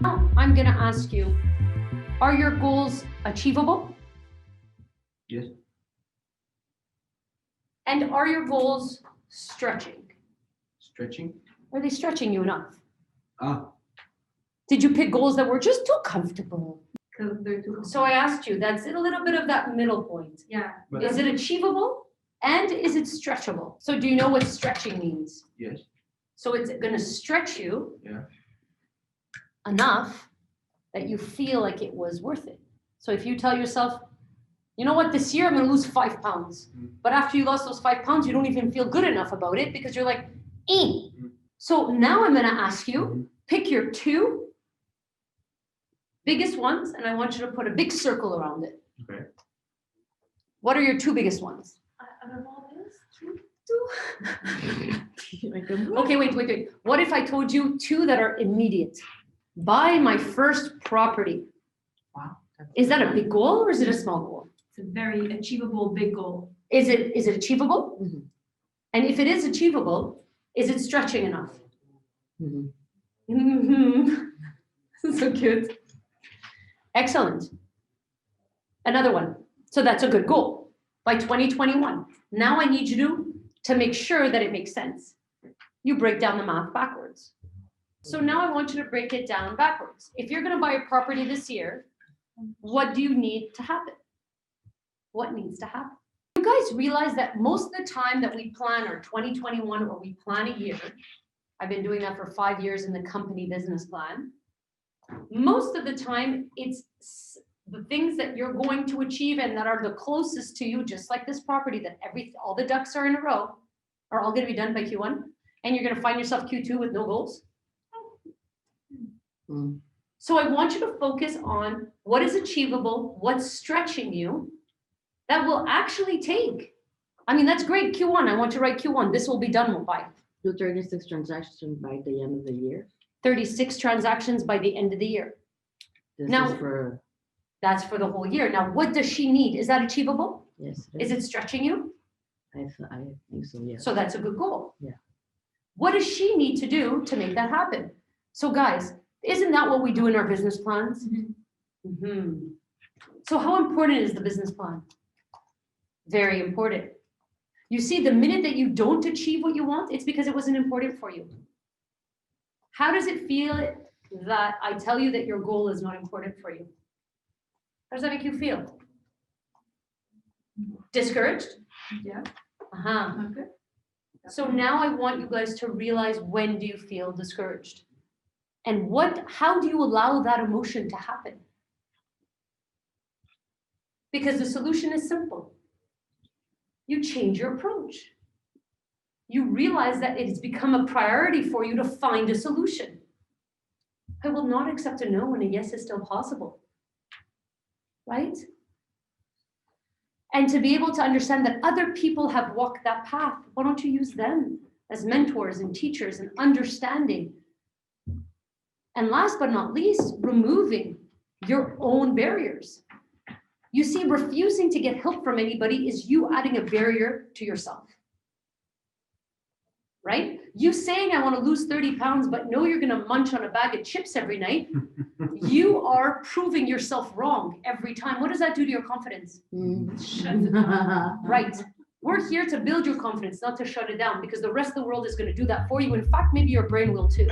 Now, I'm going to ask you, are your goals achievable? Yes. And are your goals stretching? Stretching? Are they stretching you enough? Did you pick goals that were just too comfortable? Because they're too. So I asked you, that's a little bit of that middle point. Yeah. But Is it achievable and is it stretchable? So do you know what stretching means? yes. So it's going to stretch you Yeah. enough that you feel like it was worth it. So if you tell yourself, you know what, this year I'm going to lose 5 pounds. But after you lost those 5 pounds, you don't even feel good enough about it because you're like, eh. So now I'm going to ask you, pick your 2 biggest ones, and I want you to put a big circle around it. Okay. What are your 2 biggest ones? Out of all this, 2? Okay, wait. What if I told you 2 that are immediate? Buy my first property. Wow. Is that a big goal or is it a small goal? It's a very achievable big goal. Is it achievable? Mhm. And if it is achievable, is it stretching enough? Mhm. So cute. Excellent. Another one. So that's a good goal by 2021. Now I need you to make sure that it makes sense. You break down the math backwards. So now I want you to break it down backwards. If you're going to buy a property this year, what do you need to happen? What needs to happen? You guys realize that most of the time that we plan our 2021 or we plan a year, I've been doing that for 5 years in the company business plan. Most of the time, it's the things that you're going to achieve and that are the closest to you, just like this property, that all the ducks are in a row, are all going to be done by Q1, and you're going to find yourself Q2 with no goals. So I want you to focus on what is achievable, what's stretching you, that will actually take. I mean, that's great, Q1. I want you to write Q1. This will be done by. Do 36 transactions by the end of the year. 36 transactions by the end of the year. This Now- is for, That's for the whole year. Now, what does she need? Is that achievable? yes. Is it stretching you? I think so, yes. So that's a good goal. Yeah. What does she need to do to make that happen? So guys, isn't that what we do in our business plans? Mhm. So how important is the business plan? Very important. You see, the minute that you don't achieve what you want, it's because it wasn't important for you. How does it feel that I tell you that your goal is not important for you? How does that make you feel? Discouraged? Yeah. Okay. So now I want you guys to realize, when do you feel discouraged? And how do you allow that emotion to happen? Because the solution is simple. You change your approach. You realize that it has become a priority for you to find a solution. I will not accept a no when a yes is still possible. Right? And to be able to understand that other people have walked that path, why don't you use them as mentors and teachers and understanding? And last but not least, removing your own barriers. You see, refusing to get help from anybody is you adding a barrier to yourself. Right? You saying I want to lose 30 pounds, but know you're going to munch on a bag of chips every night, you are proving yourself wrong every time. What does that do to your confidence? Right. We're here to build your confidence, not to shut it down, because the rest of the world is going to do that for you. In fact, maybe your brain will too.